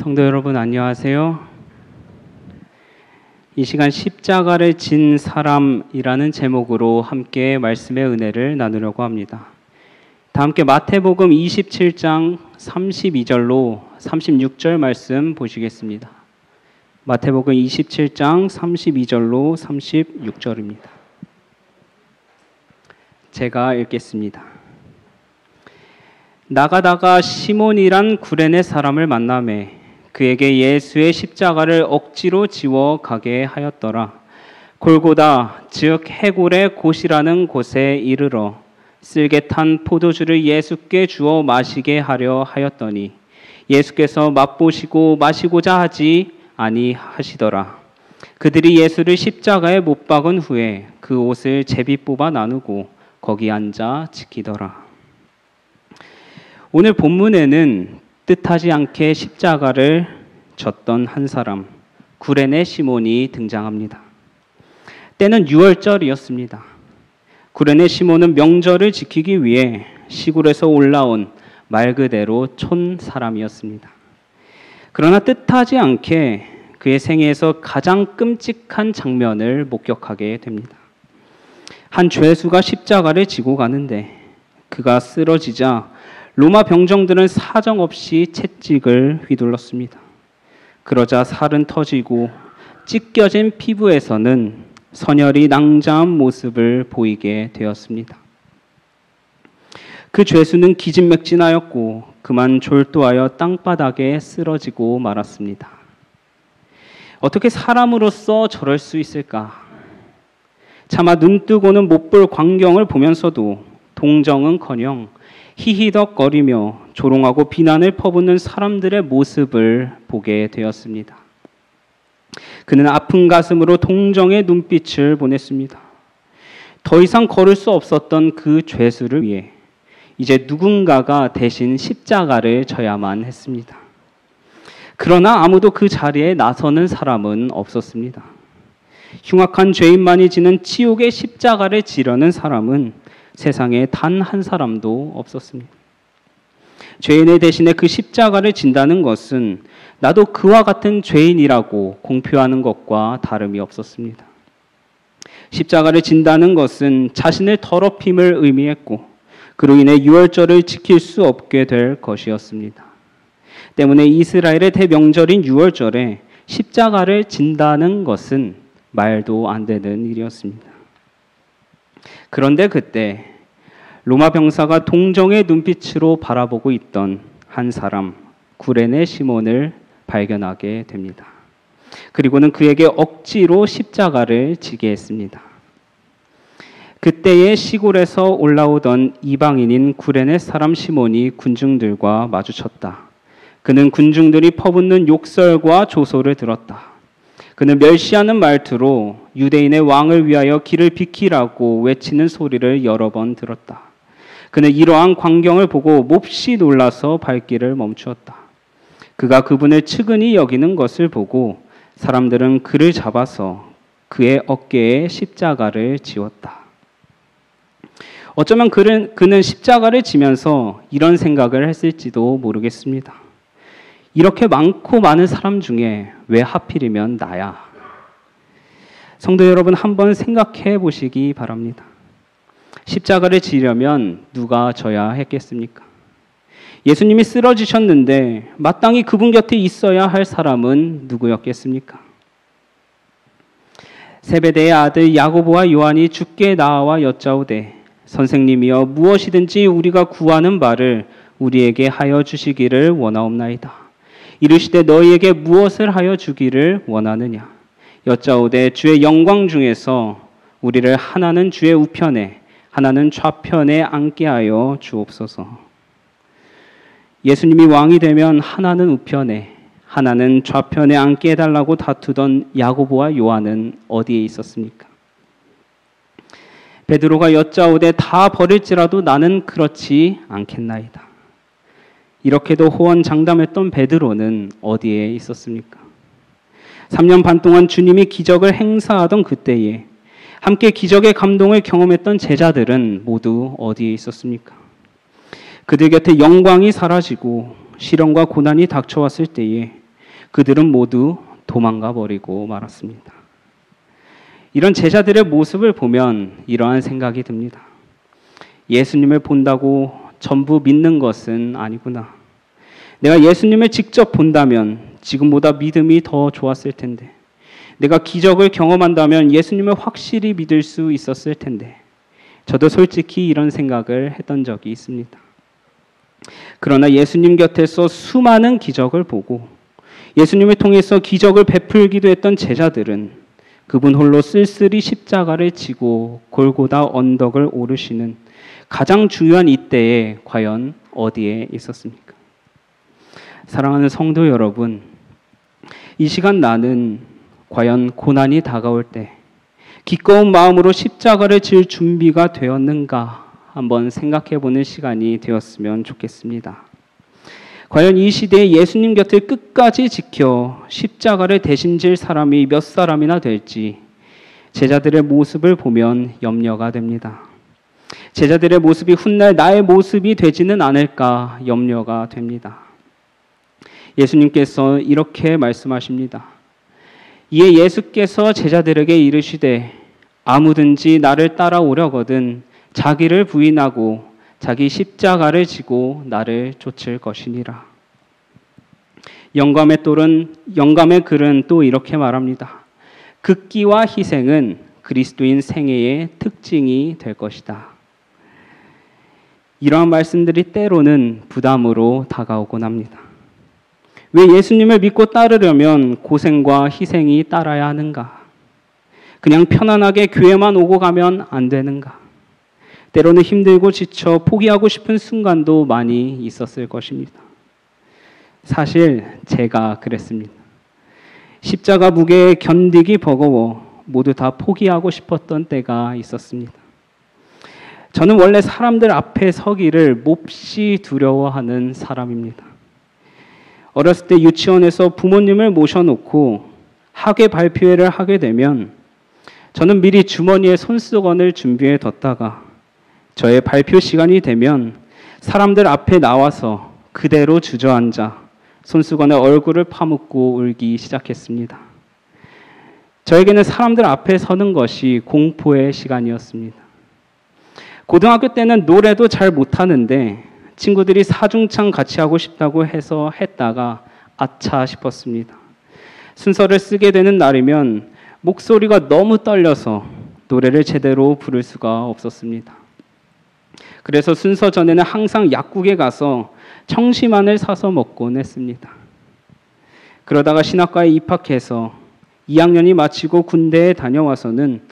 성도 여러분 안녕하세요. 이 시간 십자가를 진 사람이라는 제목으로 함께 말씀의 은혜를 나누려고 합니다. 다 함께 마태복음 27장 32절로 36절 말씀 보시겠습니다. 마태복음 27장 32절로 36절입니다. 제가 읽겠습니다. 나가다가 시몬이란 구레네 사람을 만나매 그에게 예수의 십자가를 억지로 지워 가게 하였더라. 골고다 즉 해골의 곳이라는 곳에 이르러 쓸개 탄 포도주를 예수께 주어 마시게 하려 하였더니 예수께서 맛보시고 마시고자 하지 아니하시더라. 그들이 예수를 십자가에 못 박은 후에 그 옷을 제비 뽑아 나누고 거기 앉아 지키더라. 오늘 본문에는 뜻하지 않게 십자가를 졌던 한 사람, 구레네 시몬이 등장합니다. 때는 6월절이었습니다. 구레네 시몬은 명절을 지키기 위해 시골에서 올라온 말 그대로 촌 사람이었습니다. 그러나 뜻하지 않게 그의 생애에서 가장 끔찍한 장면을 목격하게 됩니다. 한 죄수가 십자가를 지고 가는데 그가 쓰러지자 로마 병정들은 사정없이 채찍을 휘둘렀습니다. 그러자 살은 터지고 찢겨진 피부에서는 선혈이 낭자한 모습을 보이게 되었습니다. 그 죄수는 기진맥진하였고 그만 졸도하여 땅바닥에 쓰러지고 말았습니다. 어떻게 사람으로서 저럴 수 있을까? 차마 눈뜨고는 못 볼 광경을 보면서도 동정은커녕 히히덕거리며 조롱하고 비난을 퍼붓는 사람들의 모습을 보게 되었습니다. 그는 아픈 가슴으로 동정의 눈빛을 보냈습니다. 더 이상 걸을 수 없었던 그 죄수를 위해 이제 누군가가 대신 십자가를 져야만 했습니다. 그러나 아무도 그 자리에 나서는 사람은 없었습니다. 흉악한 죄인만이 지는 지옥의 십자가를 지려는 사람은 세상에 단 한 사람도 없었습니다. 죄인의 대신에 그 십자가를 진다는 것은 나도 그와 같은 죄인이라고 공표하는 것과 다름이 없었습니다. 십자가를 진다는 것은 자신을 더럽힘을 의미했고 그로 인해 유월절을 지킬 수 없게 될 것이었습니다. 때문에 이스라엘의 대명절인 유월절에 십자가를 진다는 것은 말도 안 되는 일이었습니다. 그런데 그때 로마 병사가 동정의 눈빛으로 바라보고 있던 한 사람, 구레네 시몬을 발견하게 됩니다. 그리고는 그에게 억지로 십자가를 지게 했습니다. 그때의 시골에서 올라오던 이방인인 구레네 사람 시몬이 군중들과 마주쳤다. 그는 군중들이 퍼붓는 욕설과 조소를 들었다. 그는 멸시하는 말투로 유대인의 왕을 위하여 길을 비키라고 외치는 소리를 여러 번 들었다. 그는 이러한 광경을 보고 몹시 놀라서 발길을 멈추었다. 그가 그분을 측은히 여기는 것을 보고 사람들은 그를 잡아서 그의 어깨에 십자가를 지웠다. 어쩌면 그는 십자가를 지면서 이런 생각을 했을지도 모르겠습니다. 이렇게 많고 많은 사람 중에 왜 하필이면 나야? 성도 여러분 한번 생각해 보시기 바랍니다. 십자가를 지려면 누가 져야 했겠습니까? 예수님이 쓰러지셨는데 마땅히 그분 곁에 있어야 할 사람은 누구였겠습니까? 세베대의 아들 야고보와 요한이 주께 나와 여짜오되 선생님이여 무엇이든지 우리가 구하는 바를 우리에게 하여 주시기를 원하옵나이다. 이르시되 너희에게 무엇을 하여 주기를 원하느냐? 여짜오되 주의 영광 중에서 우리를 하나는 주의 우편에 하나는 좌편에 앉게 하여 주옵소서. 예수님이 왕이 되면 하나는 우편에 하나는 좌편에 앉게 해달라고 다투던 야고보와 요한은 어디에 있었습니까? 베드로가 여짜오되 다 버릴지라도 나는 그렇지 않겠나이다. 이렇게도 호언장담했던 베드로는 어디에 있었습니까? 3년 반 동안 주님이 기적을 행사하던 그때에 함께 기적의 감동을 경험했던 제자들은 모두 어디에 있었습니까? 그들 곁에 영광이 사라지고 시련과 고난이 닥쳐왔을 때에 그들은 모두 도망가 버리고 말았습니다. 이런 제자들의 모습을 보면 이러한 생각이 듭니다. 예수님을 본다고 전부 믿는 것은 아니구나. 내가 예수님을 직접 본다면 지금보다 믿음이 더 좋았을 텐데, 내가 기적을 경험한다면 예수님을 확실히 믿을 수 있었을 텐데, 저도 솔직히 이런 생각을 했던 적이 있습니다. 그러나 예수님 곁에서 수많은 기적을 보고 예수님을 통해서 기적을 베풀기도 했던 제자들은 그분 홀로 쓸쓸히 십자가를 지고 골고다 언덕을 오르시는 가장 중요한 이때에 과연 어디에 있었습니까? 사랑하는 성도 여러분, 이 시간 나는 과연 고난이 다가올 때 기꺼운 마음으로 십자가를 질 준비가 되었는가 한번 생각해보는 시간이 되었으면 좋겠습니다. 과연 이 시대에 예수님 곁을 끝까지 지켜 십자가를 대신 질 사람이 몇 사람이나 될지 제자들의 모습을 보면 염려가 됩니다. 제자들의 모습이 훗날 나의 모습이 되지는 않을까 염려가 됩니다. 예수님께서 이렇게 말씀하십니다. 이에 예수께서 제자들에게 이르시되 아무든지 나를 따라오려거든 자기를 부인하고 자기 십자가를 지고 나를 쫓을 것이니라. 영감의 글은 또 이렇게 말합니다. 극기와 희생은 그리스도인 생애의 특징이 될 것이다. 이러한 말씀들이 때로는 부담으로 다가오곤 합니다. 왜 예수님을 믿고 따르려면 고생과 희생이 따라야 하는가? 그냥 편안하게 교회만 오고 가면 안 되는가? 때로는 힘들고 지쳐 포기하고 싶은 순간도 많이 있었을 것입니다. 사실 제가 그랬습니다. 십자가 무게에 견디기 버거워 모두 다 포기하고 싶었던 때가 있었습니다. 저는 원래 사람들 앞에 서기를 몹시 두려워하는 사람입니다. 어렸을 때 유치원에서 부모님을 모셔놓고 학예 발표회를 하게 되면 저는 미리 주머니에 손수건을 준비해 뒀다가 저의 발표 시간이 되면 사람들 앞에 나와서 그대로 주저앉아 손수건에 얼굴을 파묻고 울기 시작했습니다. 저에게는 사람들 앞에 서는 것이 공포의 시간이었습니다. 고등학교 때는 노래도 잘 못하는데 친구들이 사중창 같이 하고 싶다고 해서 했다가 아차 싶었습니다. 순서를 쓰게 되는 날이면 목소리가 너무 떨려서 노래를 제대로 부를 수가 없었습니다. 그래서 순서 전에는 항상 약국에 가서 청심환을 사서 먹곤 했습니다. 그러다가 신학과에 입학해서 2학년이 마치고 군대에 다녀와서는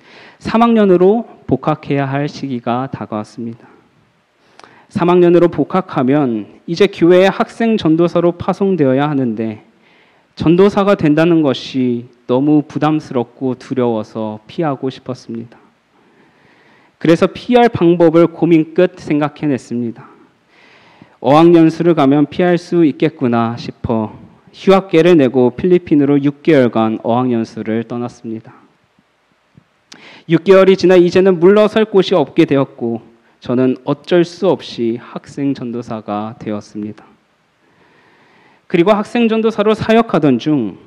3학년으로 복학해야 할 시기가 다가왔습니다. 3학년으로 복학하면 이제 교회의 학생 전도사로 파송되어야 하는데 전도사가 된다는 것이 너무 부담스럽고 두려워서 피하고 싶었습니다. 그래서 피할 방법을 고민 끝 생각해냈습니다. 어학연수를 가면 피할 수 있겠구나 싶어 휴학계를 내고 필리핀으로 6개월간 어학연수를 떠났습니다. 6개월이 지나 이제는 물러설 곳이 없게 되었고 저는 어쩔 수 없이 학생 전도사가 되었습니다. 그리고 학생 전도사로 사역하던 중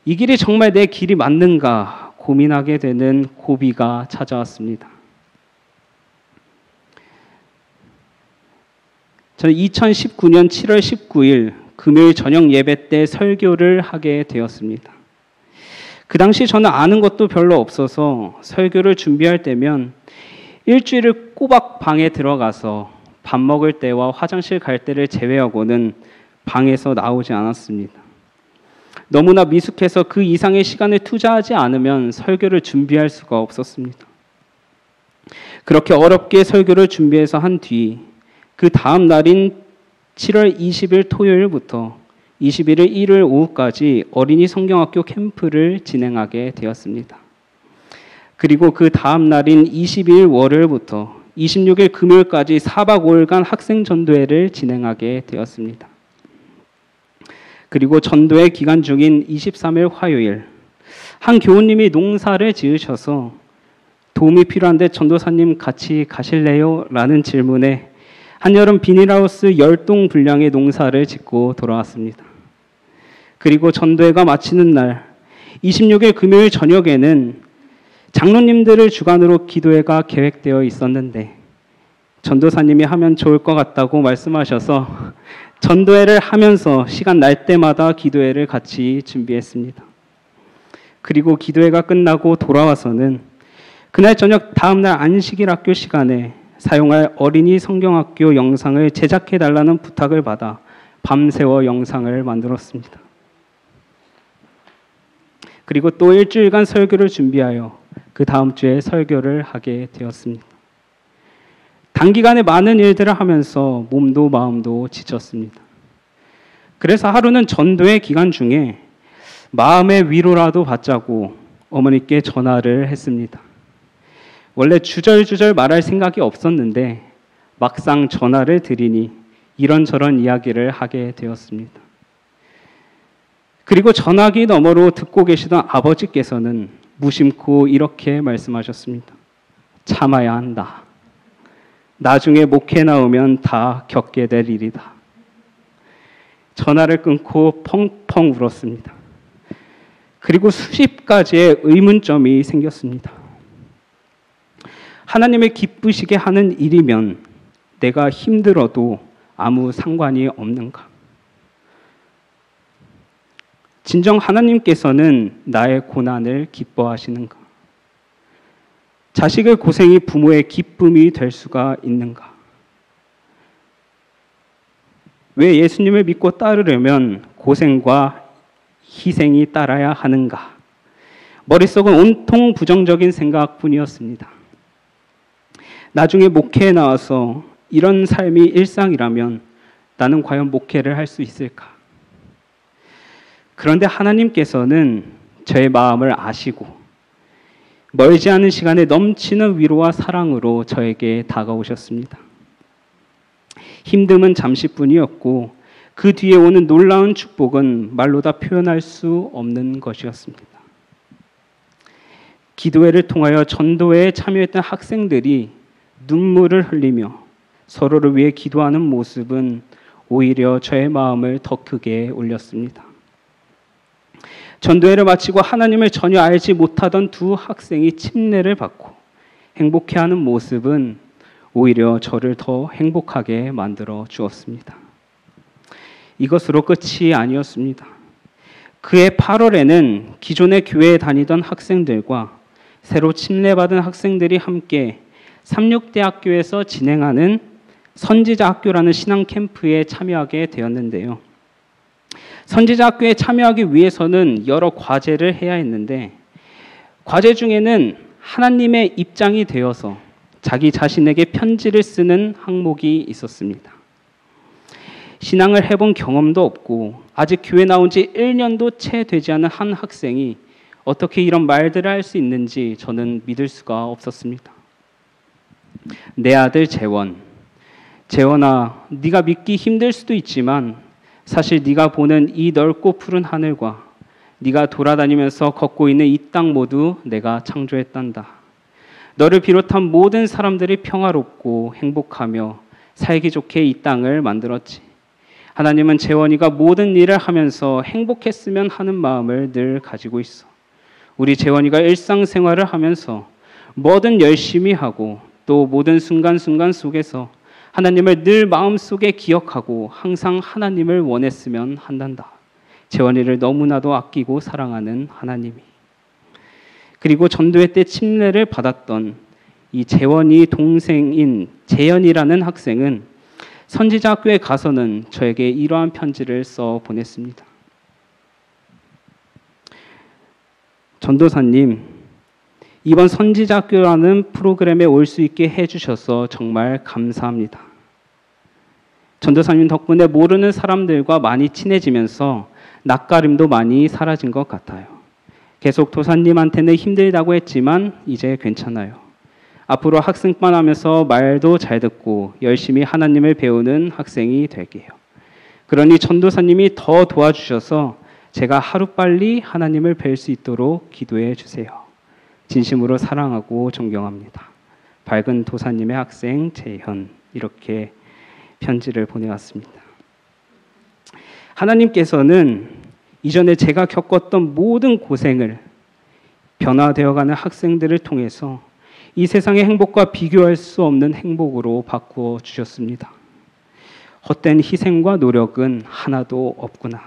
이 길이 정말 내 길이 맞는가 고민하게 되는 고비가 찾아왔습니다. 저는 2019년 7월 19일 금요일 저녁 예배 때 설교를 하게 되었습니다. 그 당시 저는 아는 것도 별로 없어서 설교를 준비할 때면 일주일을 꼬박 방에 들어가서 밥 먹을 때와 화장실 갈 때를 제외하고는 방에서 나오지 않았습니다. 너무나 미숙해서 그 이상의 시간을 투자하지 않으면 설교를 준비할 수가 없었습니다. 그렇게 어렵게 설교를 준비해서 한 뒤 그 다음 날인 7월 20일 토요일부터 21일 일요일 오후까지 어린이 성경학교 캠프를 진행하게 되었습니다. 그리고 그 다음 날인 22일 월요일부터 26일 금요일까지 4박 5일간 학생 전도회를 진행하게 되었습니다. 그리고 전도회 기간 중인 23일 화요일 한 교우님이 농사를 지으셔서 도움이 필요한데 전도사님 같이 가실래요? 라는 질문에 한여름 비닐하우스 10동 분량의 농사를 짓고 돌아왔습니다. 그리고 전도회가 마치는 날 26일 금요일 저녁에는 장로님들을 주관으로 기도회가 계획되어 있었는데 전도사님이 하면 좋을 것 같다고 말씀하셔서 전도회를 하면서 시간 날 때마다 기도회를 같이 준비했습니다. 그리고 기도회가 끝나고 돌아와서는 그날 저녁 다음날 안식일 학교 시간에 사용할 어린이 성경학교 영상을 제작해달라는 부탁을 받아 밤새워 영상을 만들었습니다. 그리고 또 일주일간 설교를 준비하여 그 다음 주에 설교를 하게 되었습니다. 단기간에 많은 일들을 하면서 몸도 마음도 지쳤습니다. 그래서 하루는 전도회 기간 중에 마음의 위로라도 받자고 어머니께 전화를 했습니다. 원래 주절주절 말할 생각이 없었는데 막상 전화를 드리니 이런저런 이야기를 하게 되었습니다. 그리고 전화기 너머로 듣고 계시던 아버지께서는 무심코 이렇게 말씀하셨습니다. 참아야 한다. 나중에 목회 나오면 다 겪게 될 일이다. 전화를 끊고 펑펑 울었습니다. 그리고 수십 가지의 의문점이 생겼습니다. 하나님을 기쁘시게 하는 일이면 내가 힘들어도 아무 상관이 없는가? 진정 하나님께서는 나의 고난을 기뻐하시는가? 자식의 고생이 부모의 기쁨이 될 수가 있는가? 왜 예수님을 믿고 따르려면 고생과 희생이 따라야 하는가? 머릿속은 온통 부정적인 생각뿐이었습니다. 나중에 목회에 나와서 이런 삶이 일상이라면 나는 과연 목회를 할 수 있을까? 그런데 하나님께서는 저의 마음을 아시고 멀지 않은 시간에 넘치는 위로와 사랑으로 저에게 다가오셨습니다. 힘듦은 잠시뿐이었고 그 뒤에 오는 놀라운 축복은 말로 다 표현할 수 없는 것이었습니다. 기도회를 통하여 전도회에 참여했던 학생들이 눈물을 흘리며 서로를 위해 기도하는 모습은 오히려 저의 마음을 더 크게 울렸습니다. 전도회를 마치고 하나님을 전혀 알지 못하던 두 학생이 침례를 받고 행복해하는 모습은 오히려 저를 더 행복하게 만들어 주었습니다. 이것으로 끝이 아니었습니다. 그해 8월에는 기존의 교회에 다니던 학생들과 새로 침례받은 학생들이 함께 삼육대학교에서 진행하는 선지자학교라는 신앙 캠프에 참여하게 되었는데요. 선지자학교에 참여하기 위해서는 여러 과제를 해야 했는데 과제 중에는 하나님의 입장이 되어서 자기 자신에게 편지를 쓰는 항목이 있었습니다. 신앙을 해본 경험도 없고 아직 교회 나온 지 1년도 채 되지 않은 한 학생이 어떻게 이런 말들을 할 수 있는지 저는 믿을 수가 없었습니다. 내 아들 재원아, 네가 믿기 힘들 수도 있지만 사실 네가 보는 이 넓고 푸른 하늘과 네가 돌아다니면서 걷고 있는 이 땅 모두 내가 창조했단다. 너를 비롯한 모든 사람들이 평화롭고 행복하며 살기 좋게 이 땅을 만들었지. 하나님은 재원이가 모든 일을 하면서 행복했으면 하는 마음을 늘 가지고 있어. 우리 재원이가 일상생활을 하면서 뭐든 열심히 하고 또 모든 순간순간 속에서 하나님을 늘 마음속에 기억하고 항상 하나님을 원했으면 한단다. 재원이를 너무나도 아끼고 사랑하는 하나님이. 그리고 전도회 때 침례를 받았던 이 재원이 동생인 재현이라는 학생은 선지자학교에 가서는 저에게 이러한 편지를 써 보냈습니다. 전도사님, 이번 선지자학교라는 프로그램에 올 수 있게 해주셔서 정말 감사합니다. 전도사님 덕분에 모르는 사람들과 많이 친해지면서 낯가림도 많이 사라진 것 같아요. 계속 도사님한테는 힘들다고 했지만 이제 괜찮아요. 앞으로 학생반 하면서 말도 잘 듣고 열심히 하나님을 배우는 학생이 될게요. 그러니 전도사님이 더 도와주셔서 제가 하루빨리 하나님을 뵐 수 있도록 기도해 주세요. 진심으로 사랑하고 존경합니다. 밝은 도사님의 학생 재현. 이렇게 편지를 보내왔습니다. 하나님께서는 이전에 제가 겪었던 모든 고생을 변화되어가는 학생들을 통해서 이 세상의 행복과 비교할 수 없는 행복으로 바꾸어 주셨습니다. 헛된 희생과 노력은 하나도 없구나.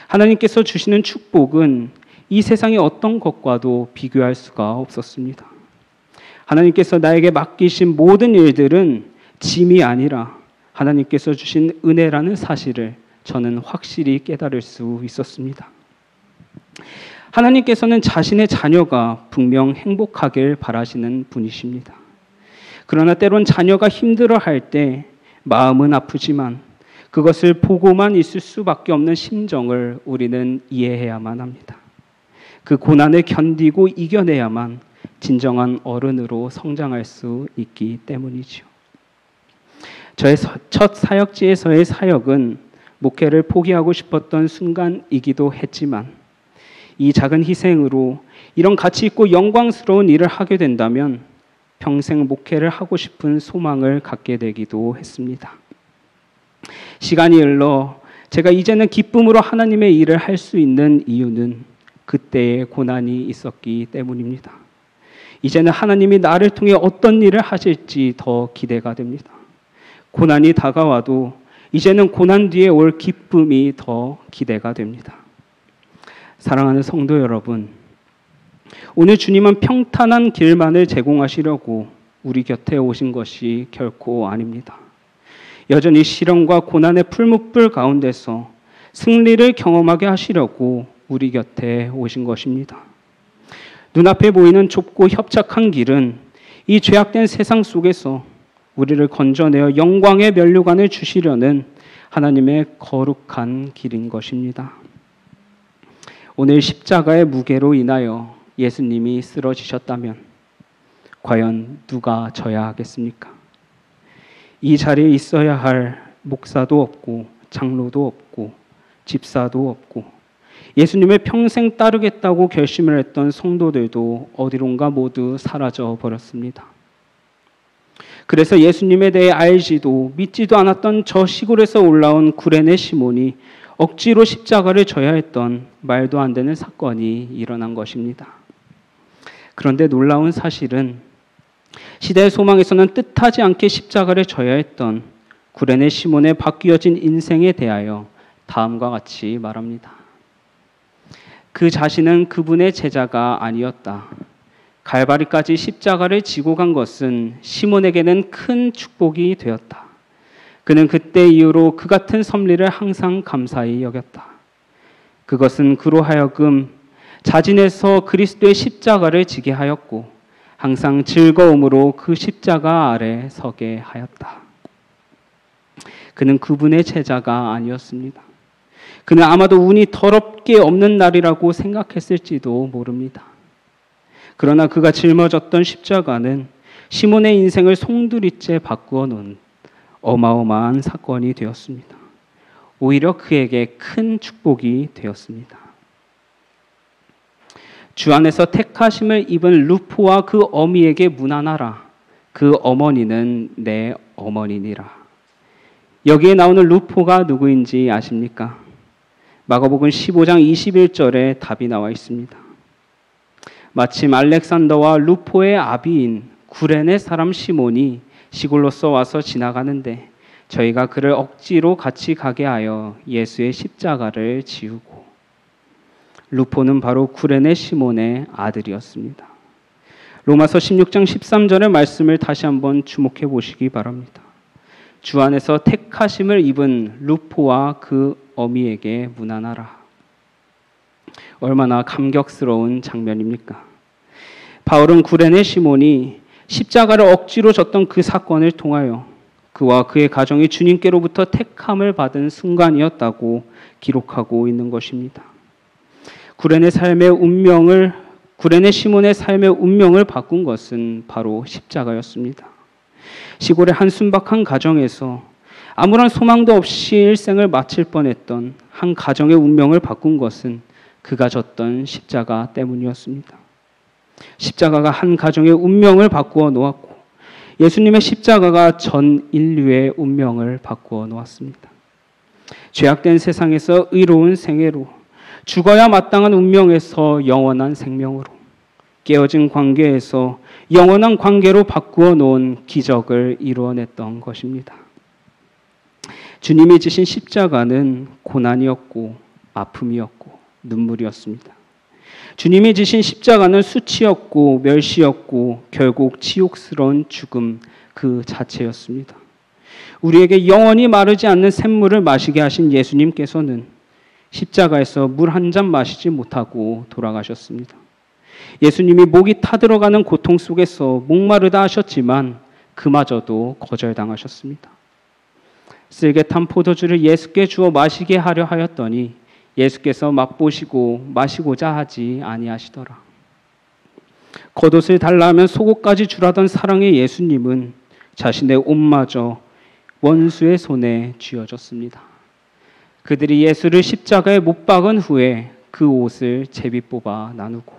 하나님께서 주시는 축복은 이 세상의 어떤 것과도 비교할 수가 없었습니다. 하나님께서 나에게 맡기신 모든 일들은 짐이 아니라 하나님께서 주신 은혜라는 사실을 저는 확실히 깨달을 수 있었습니다. 하나님께서는 자신의 자녀가 분명 행복하길 바라시는 분이십니다. 그러나 때론 자녀가 힘들어할 때 마음은 아프지만 그것을 보고만 있을 수밖에 없는 심정을 우리는 이해해야만 합니다. 그 고난을 견디고 이겨내야만 진정한 어른으로 성장할 수 있기 때문이죠. 저의 첫 사역지에서의 사역은 목회를 포기하고 싶었던 순간이기도 했지만 이 작은 희생으로 이런 가치 있고 영광스러운 일을 하게 된다면 평생 목회를 하고 싶은 소망을 갖게 되기도 했습니다. 시간이 흘러 제가 이제는 기쁨으로 하나님의 일을 할 수 있는 이유는 그때의 고난이 있었기 때문입니다. 이제는 하나님이 나를 통해 어떤 일을 하실지 더 기대가 됩니다. 고난이 다가와도 이제는 고난 뒤에 올 기쁨이 더 기대가 됩니다. 사랑하는 성도 여러분, 오늘 주님은 평탄한 길만을 제공하시려고 우리 곁에 오신 것이 결코 아닙니다. 여전히 시련과 고난의 풀무불 가운데서 승리를 경험하게 하시려고 우리 곁에 오신 것입니다. 눈앞에 보이는 좁고 협착한 길은 이 죄악된 세상 속에서 우리를 건져내어 영광의 면류관을 주시려는 하나님의 거룩한 길인 것입니다. 오늘 십자가의 무게로 인하여 예수님이 쓰러지셨다면 과연 누가 져야 하겠습니까? 이 자리에 있어야 할 목사도 없고 장로도 없고 집사도 없고 예수님을 평생 따르겠다고 결심을 했던 성도들도 어디론가 모두 사라져 버렸습니다. 그래서 예수님에 대해 알지도 믿지도 않았던 저 시골에서 올라온 구레네 시몬이 억지로 십자가를 져야 했던 말도 안 되는 사건이 일어난 것입니다. 그런데 놀라운 사실은 시대의 소망에서는 뜻하지 않게 십자가를 져야 했던 구레네 시몬의 바뀌어진 인생에 대하여 다음과 같이 말합니다. 그 자신은 그분의 제자가 아니었다. 갈바리까지 십자가를 지고 간 것은 시몬에게는 큰 축복이 되었다. 그는 그때 이후로 그 같은 섭리를 항상 감사히 여겼다. 그것은 그로 하여금 자진해서 그리스도의 십자가를 지게 하였고 항상 즐거움으로 그 십자가 아래 서게 하였다. 그는 그분의 제자가 아니었습니다. 그는 아마도 운이 더럽게 없는 날이라고 생각했을지도 모릅니다. 그러나 그가 짊어졌던 십자가는 시몬의 인생을 송두리째 바꾸어 놓은 어마어마한 사건이 되었습니다. 오히려 그에게 큰 축복이 되었습니다. 주 안에서 택하심을 입은 루포와 그 어미에게 문안하라. 그 어머니는 내 어머니니라. 여기에 나오는 루포가 누구인지 아십니까? 마가복음 15장 21절에 답이 나와 있습니다. 마침 알렉산더와 루포의 아비인 구레네 사람 시몬이 시골로서 와서 지나가는데 저희가 그를 억지로 같이 가게 하여 예수의 십자가를 지우고, 루포는 바로 구레네 시몬의 아들이었습니다. 로마서 16장 13절의 말씀을 다시 한번 주목해 보시기 바랍니다. 주 안에서 택하심을 입은 루포와 그 어미에게 문안하라. 얼마나 감격스러운 장면입니까? 바울은 구레네 시몬이 십자가를 억지로 졌던 그 사건을 통하여 그와 그의 가정이 주님께로부터 택함을 받은 순간이었다고 기록하고 있는 것입니다. 구레네 시몬의 삶의 운명을 바꾼 것은 바로 십자가였습니다. 시골의 한 순박한 가정에서 아무런 소망도 없이 일생을 마칠 뻔했던 한 가정의 운명을 바꾼 것은 그가 졌던 십자가 때문이었습니다. 십자가가 한 가정의 운명을 바꾸어 놓았고 예수님의 십자가가 전 인류의 운명을 바꾸어 놓았습니다. 죄악된 세상에서 의로운 생애로 죽어야 마땅한 운명에서 영원한 생명으로, 깨어진 관계에서 영원한 관계로 바꾸어 놓은 기적을 이루어냈던 것입니다. 주님이 지신 십자가는 고난이었고 아픔이었고 눈물이었습니다. 주님이 지신 십자가는 수치였고 멸시였고 결국 치욕스러운 죽음 그 자체였습니다. 우리에게 영원히 마르지 않는 샘물을 마시게 하신 예수님께서는 십자가에서 물 한 잔 마시지 못하고 돌아가셨습니다. 예수님이 목이 타들어가는 고통 속에서 목마르다 하셨지만 그마저도 거절당하셨습니다. 쓸개 탄 포도주를 예수께 주어 마시게 하려 하였더니 예수께서 맛보시고 마시고자 하지 아니하시더라. 겉옷을 달라 하면 속옷까지 주라던 사랑의 예수님은 자신의 옷마저 원수의 손에 쥐어줬습니다. 그들이 예수를 십자가에 못 박은 후에 그 옷을 제비 뽑아 나누고,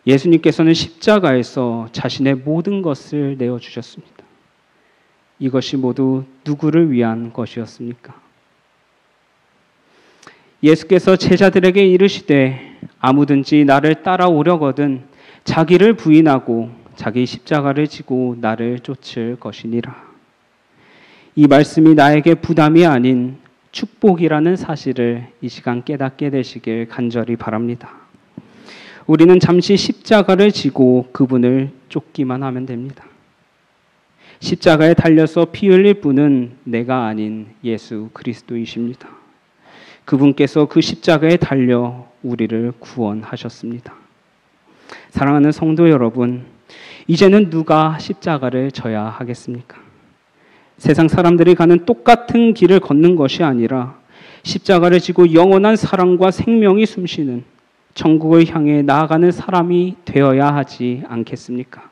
예수님께서는 십자가에서 자신의 모든 것을 내어주셨습니다. 이것이 모두 누구를 위한 것이었습니까? 예수께서 제자들에게 이르시되 아무든지 나를 따라오려거든 자기를 부인하고 자기 십자가를 지고 나를 쫓을 것이니라. 이 말씀이 나에게 부담이 아닌 축복이라는 사실을 이 시간 깨닫게 되시길 간절히 바랍니다. 우리는 잠시 십자가를 지고 그분을 쫓기만 하면 됩니다. 십자가에 달려서 피 흘릴 분은 내가 아닌 예수 그리스도이십니다. 그분께서 그 십자가에 달려 우리를 구원하셨습니다. 사랑하는 성도 여러분, 이제는 누가 십자가를 져야 하겠습니까? 세상 사람들이 가는 똑같은 길을 걷는 것이 아니라 십자가를 지고 영원한 사랑과 생명이 숨쉬는 천국을 향해 나아가는 사람이 되어야 하지 않겠습니까?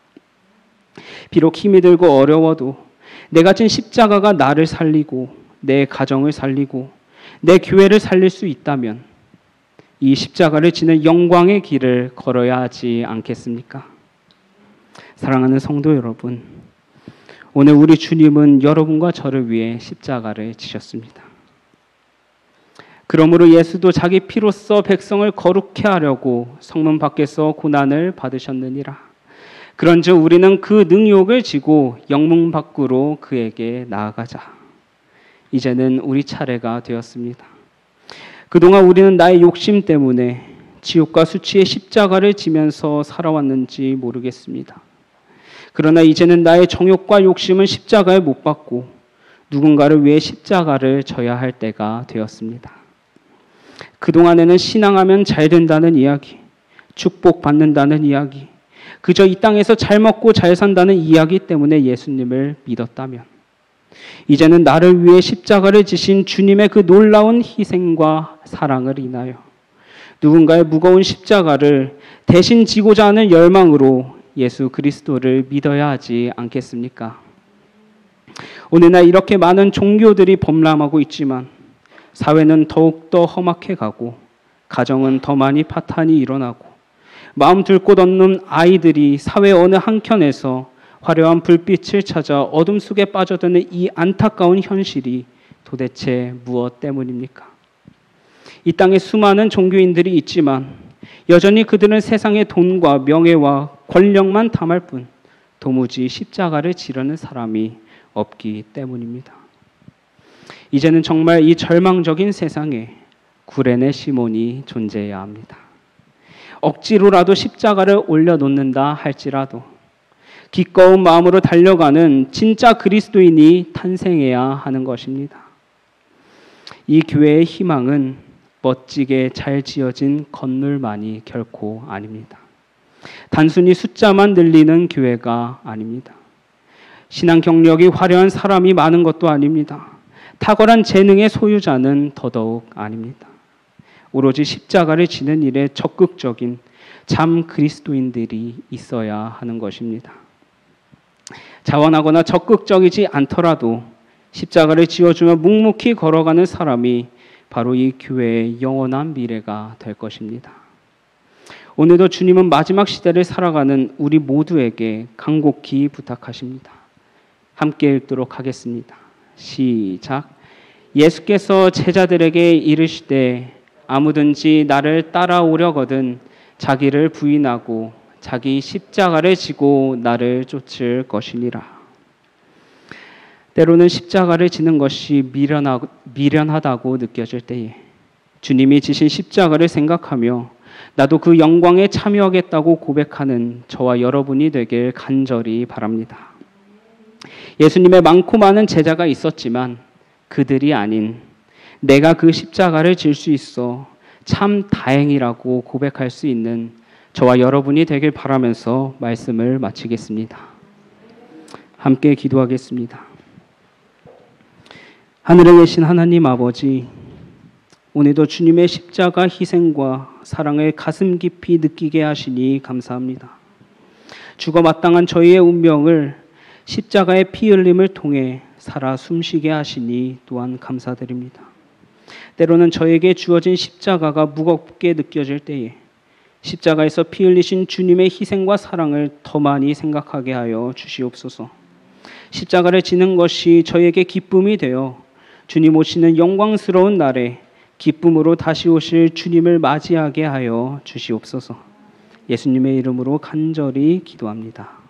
비록 힘이 들고 어려워도 내가 진 십자가가 나를 살리고 내 가정을 살리고 내 교회를 살릴 수 있다면 이 십자가를 지는 영광의 길을 걸어야 하지 않겠습니까? 사랑하는 성도 여러분, 오늘 우리 주님은 여러분과 저를 위해 십자가를 지셨습니다. 그러므로 예수도 자기 피로써 백성을 거룩해 하려고 성문 밖에서 고난을 받으셨느니라. 그런즉 우리는 그 능욕을 지고 영문 밖으로 그에게 나아가자. 이제는 우리 차례가 되었습니다. 그동안 우리는 나의 욕심 때문에 지옥과 수치의 십자가를 지면서 살아왔는지 모르겠습니다. 그러나 이제는 나의 정욕과 욕심은 십자가에 못 박고 누군가를 위해 십자가를 져야 할 때가 되었습니다. 그동안에는 신앙하면 잘 된다는 이야기, 축복받는다는 이야기, 그저 이 땅에서 잘 먹고 잘 산다는 이야기 때문에 예수님을 믿었다면 이제는 나를 위해 십자가를 지신 주님의 그 놀라운 희생과 사랑을 인하여 누군가의 무거운 십자가를 대신 지고자 하는 열망으로 예수 그리스도를 믿어야 하지 않겠습니까? 오늘날 이렇게 많은 종교들이 범람하고 있지만 사회는 더욱더 험악해 가고 가정은 더 많이 파탄이 일어나고 마음 둘 곳 없는 아이들이 사회 어느 한켠에서 화려한 불빛을 찾아 어둠 속에 빠져드는 이 안타까운 현실이 도대체 무엇 때문입니까? 이 땅에 수많은 종교인들이 있지만 여전히 그들은 세상의 돈과 명예와 권력만 탐할 뿐 도무지 십자가를 지르는 사람이 없기 때문입니다. 이제는 정말 이 절망적인 세상에 구레네 시몬이 존재해야 합니다. 억지로라도 십자가를 올려놓는다 할지라도 기꺼운 마음으로 달려가는 진짜 그리스도인이 탄생해야 하는 것입니다. 이 교회의 희망은 멋지게 잘 지어진 건물만이 결코 아닙니다. 단순히 숫자만 늘리는 교회가 아닙니다. 신앙 경력이 화려한 사람이 많은 것도 아닙니다. 탁월한 재능의 소유자는 더더욱 아닙니다. 오로지 십자가를 지는 일에 적극적인 참 그리스도인들이 있어야 하는 것입니다. 자원하거나 적극적이지 않더라도 십자가를 지어주며 묵묵히 걸어가는 사람이 바로 이 교회의 영원한 미래가 될 것입니다. 오늘도 주님은 마지막 시대를 살아가는 우리 모두에게 간곡히 부탁하십니다. 함께 읽도록 하겠습니다. 시작. 예수께서 제자들에게 이르시되 아무든지 나를 따라오려거든 자기를 부인하고 자기 십자가를 지고 나를 쫓을 것이니라. 때로는 십자가를 지는 것이 미련하다고 느껴질 때에 주님이 지신 십자가를 생각하며 나도 그 영광에 참여하겠다고 고백하는 저와 여러분이 되길 간절히 바랍니다. 예수님의 많고 많은 제자가 있었지만 그들이 아닌 내가 그 십자가를 질 수 있어 참 다행이라고 고백할 수 있는 저와 여러분이 되길 바라면서 말씀을 마치겠습니다. 함께 기도하겠습니다. 하늘에 계신 하나님 아버지, 오늘도 주님의 십자가 희생과 사랑을 가슴 깊이 느끼게 하시니 감사합니다. 죽어 마땅한 저희의 운명을 십자가의 피 흘림을 통해 살아 숨쉬게 하시니 또한 감사드립니다. 때로는 저에게 주어진 십자가가 무겁게 느껴질 때에 십자가에서 피 흘리신 주님의 희생과 사랑을 더 많이 생각하게 하여 주시옵소서. 십자가를 지는 것이 저에게 기쁨이 되어 주님 오시는 영광스러운 날에 기쁨으로 다시 오실 주님을 맞이하게 하여 주시옵소서. 예수님의 이름으로 간절히 기도합니다.